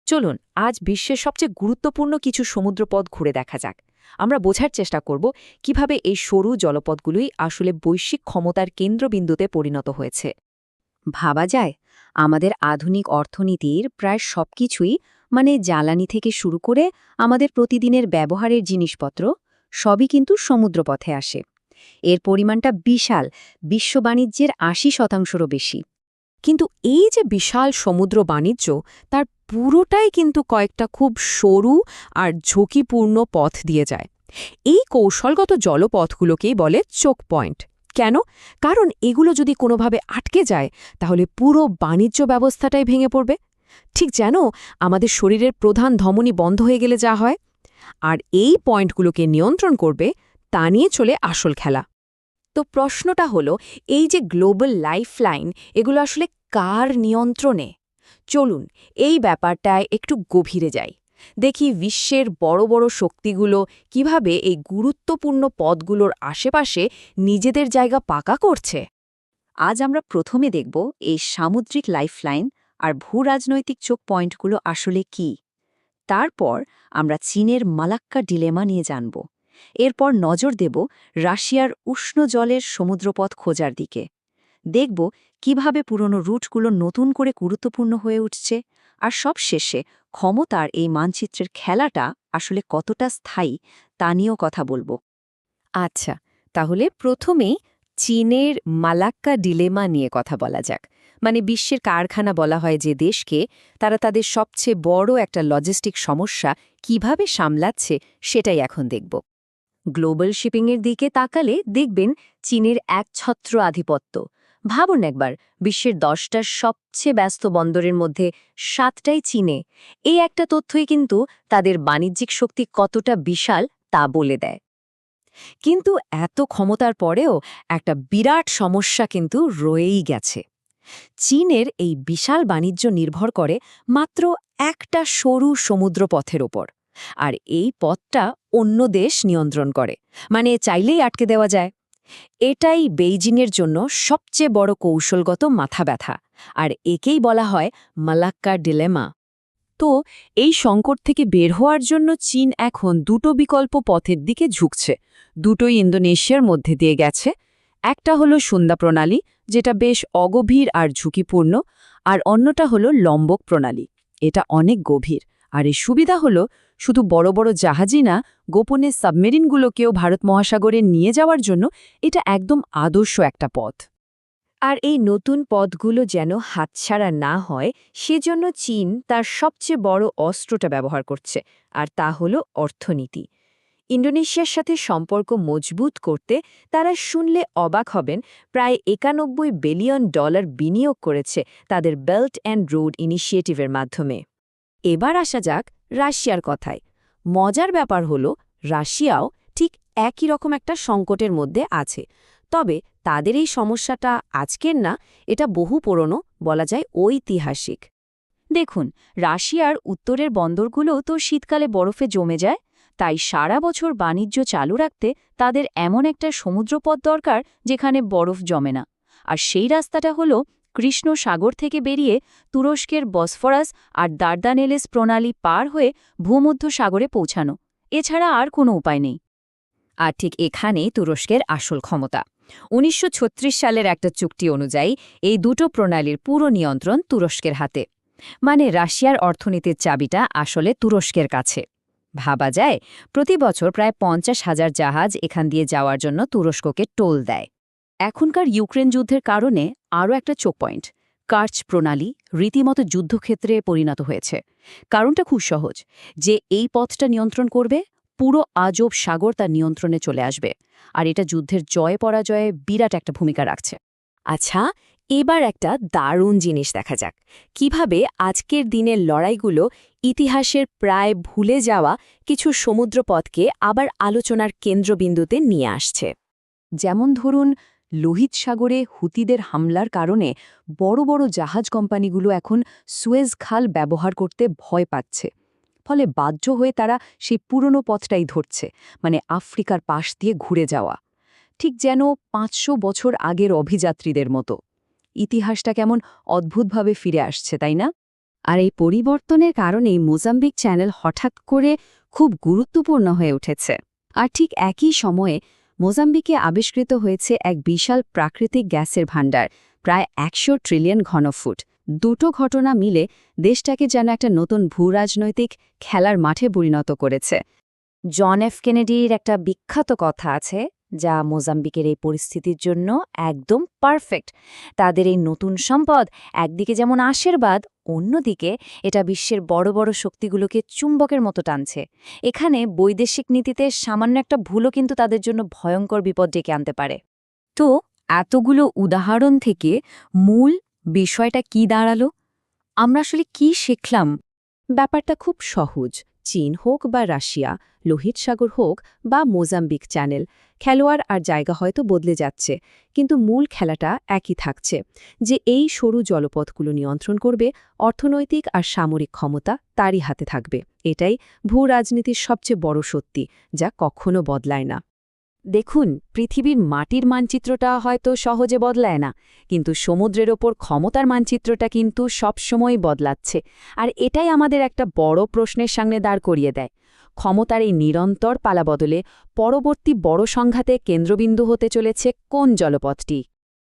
চলুন আজ বিশ্বের সবচেয়ে গুরুত্বপূর্ণ কিছু সমুদ্রপথ ঘুরে দেখা যাক। আমরা বোঝার চেষ্টা করব কিভাবে এই সরু জলপথগুলোই আসলে বৈশ্বিক ক্ষমতার কেন্দ্রবিন্দুতে পরিণত হয়েছে। ভাবা যায় আমাদের আধুনিক অর্থনীতির প্রায় সবকিছুই জ্বালানি থেকে শুরু করে আমাদের প্রতিদিনের ব্যবহারের জিনিসপত্র সবই কিন্তু সমুদ্রপথে আসে। এর পরিমাণটা বিশাল, বিশ্ব বাণিজ্যের ৮০%রও বেশি। কিন্তু এই যে বিশাল সমুদ্র বাণিজ্য, তার পুরোটাই কিন্তু কয়েকটা খুব সরু আর ঝুঁকিপূর্ণ পথ দিয়ে যায়। এই কৌশলগত জলপথগুলোকেই বলে চোক পয়েন্ট। কেন? কারণ এগুলো যদি কোনোভাবে আটকে যায় তাহলে পুরো বাণিজ্য ব্যবস্থাটাই ভেঙে পড়বে। ঠিক যেন আমাদের শরীরের প্রধান ধমনী বন্ধ হয়ে গেলে যা হয়। আর এই পয়েন্টগুলোকে নিয়ন্ত্রণ করবে, তা নিয়ে চলে আসল খেলা। তো প্রশ্নটা হলো, এই যে গ্লোবাল লাইফলাইন, এগুলো আসলে কার নিয়ন্ত্রণে? চলুন এই ব্যাপারটায় একটু গভীরে যাই। দেখি বিশ্বের বড় বড় শক্তিগুলো কিভাবে এই গুরুত্বপূর্ণ পথগুলোর আশেপাশে নিজেদের জায়গা পাকা করছে। আজ আমরা প্রথমে দেখব এই সামুদ্রিক লাইফলাইন আর ভূরাজনৈতিক চোক পয়েন্টগুলো আসলে কি। তারপর আমরা চীনের মালাক্কা ডিলেমা নিয়ে জানব। এরপর নজর দেব রাশিয়ার উষ্ণ জলের সমুদ্রপথ খোঁজার দিকে। দেখব কিভাবে পুরনো রুটগুলো নতুন করে গুরুত্বপূর্ণ হয়ে উঠছে। আর সবশেষে ক্ষমতার এই মানচিত্রের খেলাটা আসলে কতটা স্থায়ী তা নিয়েও কথা বলবো। আচ্ছা, তাহলে প্রথমেই চীনের মালাক্কা ডিলেমা নিয়ে কথা বলা যাক। বিশ্বের কারখানা বলা হয় যে দেশকে, তারা তাদের সবচেয়ে বড় একটা লজিস্টিক সমস্যা কিভাবে সামলাচ্ছে সেটাই এখন দেখব। গ্লোবাল শিপিংয়ের দিকে তাকালে দেখবেন চীনের একছত্র আধিপত্য। ভাবুন একবার, বিশ্বের 10টার সবচেয়ে ব্যস্ত বন্দরের মধ্যে 7টাই চীনে। এই একটা তথ্যই কিন্তু তাদের বাণিজ্যিক শক্তি কতটা বিশাল তা বলে দেয়। কিন্তু এত ক্ষমতার পরেও একটা বিরাট সমস্যা কিন্তু রয়েই গেছে। চীনের এই বিশাল বাণিজ্য নির্ভর করে মাত্র একটা সরু সমুদ্রপথের ওপর। আর এই পথটা অন্য দেশ নিয়ন্ত্রণ করে, চাইলেই আটকে দেওয়া যায়। এটাই বেইজিংয়ের জন্য সবচেয়ে বড় কৌশলগত মাথা ব্যথা, আর একেই বলা হয় মালাক্কা ডিলেমা। তো এই সংকট থেকে বের হওয়ার জন্য চীন এখন দুটো বিকল্প পথের দিকে ঝুঁকছে। দুটোই ইন্দোনেশিয়ার মধ্যে দিয়ে গেছে। একটা হলো সুন্দা প্রণালী, যেটা বেশ অগভীর আর ঝুঁকিপূর্ণ, আর অন্যটা হলো লম্বক প্রণালী। এটা অনেক গভীর, আর এর সুবিধা হলো শুধু বড় বড় জাহাজই না, গোপনে সাবমেরিনগুলোকেও ভারত মহাসাগরে নিয়ে যাওয়ার জন্য এটা একদম আদর্শ একটা পথ। আর এই নতুন পথগুলো যেন হাতছাড়া না হয়, সেজন্য চীন তার সবচেয়ে বড় অস্ত্রটা ব্যবহার করছে, আর তা হল অর্থনীতি। ইন্দোনেশিয়ার সাথে সম্পর্ক মজবুত করতে তারা শুনলে অবাক হবেন, প্রায় $91 বিলিয়ন বিনিয়োগ করেছে তাদের বেল্ট অ্যান্ড রোড ইনিশিয়েটিভের মাধ্যমে। এবার আসা যাক রাশিয়ার কথায়। মজার ব্যাপার হলো, রাশিয়াও ঠিক একই রকম একটা সংকটের মধ্যে আছে। তবে তাদের এই সমস্যাটা আজকের না, এটা বহু পুরনো, বলা যায় ঐতিহাসিক। দেখুন, রাশিয়ার উত্তরের বন্দরগুলোও তো শীতকালে বরফে জমে যায়। তাই সারা বছর বাণিজ্য চালু রাখতে তাদের এমন একটা সমুদ্রপথ দরকার যেখানে বরফ জমে না। আর সেই রাস্তাটা হলো কৃষ্ণ সাগর থেকে বেরিয়ে তুরস্কের বসফরাস আর দার্দানেলেস প্রণালী পার হয়ে ভূমধ্য সাগরে পৌঁছানো। এছাড়া আর কোনো উপায় নেই। আর ঠিক এখানেই তুরস্কের আসল ক্ষমতা। ১৯৩৬ সালের একটা চুক্তি অনুযায়ী এই দুটো প্রণালীর পুরো নিয়ন্ত্রণ তুরস্কের হাতে। রাশিয়ার অর্থনীতির চাবিটা আসলে তুরস্কের কাছে। ভাবা যায়, প্রতি বছর প্রায় ৫০,০০০ জাহাজ এখান দিয়ে যাওয়ার জন্য তুরস্ককে টোল দেয়। এখনকার ইউক্রেন যুদ্ধের কারণে আরও একটা চোক পয়েন্ট, কার্চ প্রণালী, রীতিমতো যুদ্ধক্ষেত্রে পরিণত হয়েছে। কারণটা খুব সহজ, যে এই পথটা নিয়ন্ত্রণ করবে, পুরো আজব সাগর তার নিয়ন্ত্রণে চলে আসবে। আর এটা যুদ্ধের জয় পরাজয়ে বিরাট একটা ভূমিকা রাখছে। আচ্ছা, এবার একটা দারুণ জিনিস দেখা যাক, কিভাবে আজকের দিনের লড়াইগুলো ইতিহাসের প্রায় ভুলে যাওয়া কিছু সমুদ্রপথকে আবার আলোচনার কেন্দ্রবিন্দুতে নিয়ে আসছে। যেমন ধরুন, লোহিত সাগরে হুতিদের হামলার কারণে বড় বড় জাহাজ কোম্পানিগুলো এখন সুয়েজ খাল ব্যবহার করতে ভয় পাচ্ছে। ফলে বাধ্য হয়ে তারা সেই পুরনো পথটাই ধরছে, আফ্রিকার পাশ দিয়ে ঘুরে যাওয়া। ঠিক যেন ৫০০ বছর আগের অভিযাত্রীদের মতো। ইতিহাসটা কেমন অদ্ভুতভাবে ফিরে আসছে, তাই না? আর এই পরিবর্তনের কারণেই মোজাম্বিক চ্যানেল হঠাৎ করে খুব গুরুত্বপূর্ণ হয়ে উঠেছে। আর ঠিক একই সময়ে মোজাম্বিকে আবিষ্কৃত হয়েছে এক বিশাল প্রাকৃতিক গ্যাসের ভাণ্ডার, প্রায় ১০০ ট্রিলিয়ন ঘনফুট। দুটো ঘটনা মিলে দেশটাকে যেন একটা নতুন ভূরাজনৈতিক খেলার মাঠে পরিণত করেছে। জন এফ কেনেডির একটা বিখ্যাত কথা আছে, যা মোজাম্বিকের এই পরিস্থিতির জন্য একদম পারফেক্ট। তাদের এই নতুন সম্পদ একদিকে যেমন আশীর্বাদ, অন্যদিকে এটা বিশ্বের বড় বড় শক্তিগুলোকে চুম্বকের মতো টানছে। এখানে বৈদেশিক নীতিতে সামান্য একটা ভুলও কিন্তু তাদের জন্য ভয়ঙ্কর বিপদ ডেকে আনতে পারে। তো এতগুলো উদাহরণ থেকে মূল বিষয়টা কি দাঁড়ালো? আমরা আসলে কি শিখলাম? ব্যাপারটা খুব সহজ। চীন হোক বা রাশিয়া, লোহিত সাগর হোক বা মোজাম্বিক চ্যানেল, খেলোয়াড় আর জায়গা হয়তো বদলে যাচ্ছে, কিন্তু মূল খেলাটা একই থাকছে, যে এই সরু জলপথগুলো নিয়ন্ত্রণ করবে অর্থনৈতিক আর সামরিক ক্ষমতা তারই হাতে থাকবে। এটাই ভূ রাজনীতির সবচেয়ে বড় সত্যি, যা কখনো বদলায় না। দেখুন, পৃথিবীর মাটির মানচিত্রটা হয়তো সহজে বদলায় না, কিন্তু সমুদ্রের ওপর ক্ষমতার মানচিত্রটা কিন্তু সবসময় বদলাচ্ছে। আর এটাই আমাদের একটা বড় প্রশ্নের সামনে দাঁড় করিয়ে দেয়। ক্ষমতার এই নিরন্তর পালাবদলে পরবর্তী বড় সংঘাতে কেন্দ্রবিন্দু হতে চলেছে কোন জলপথটি?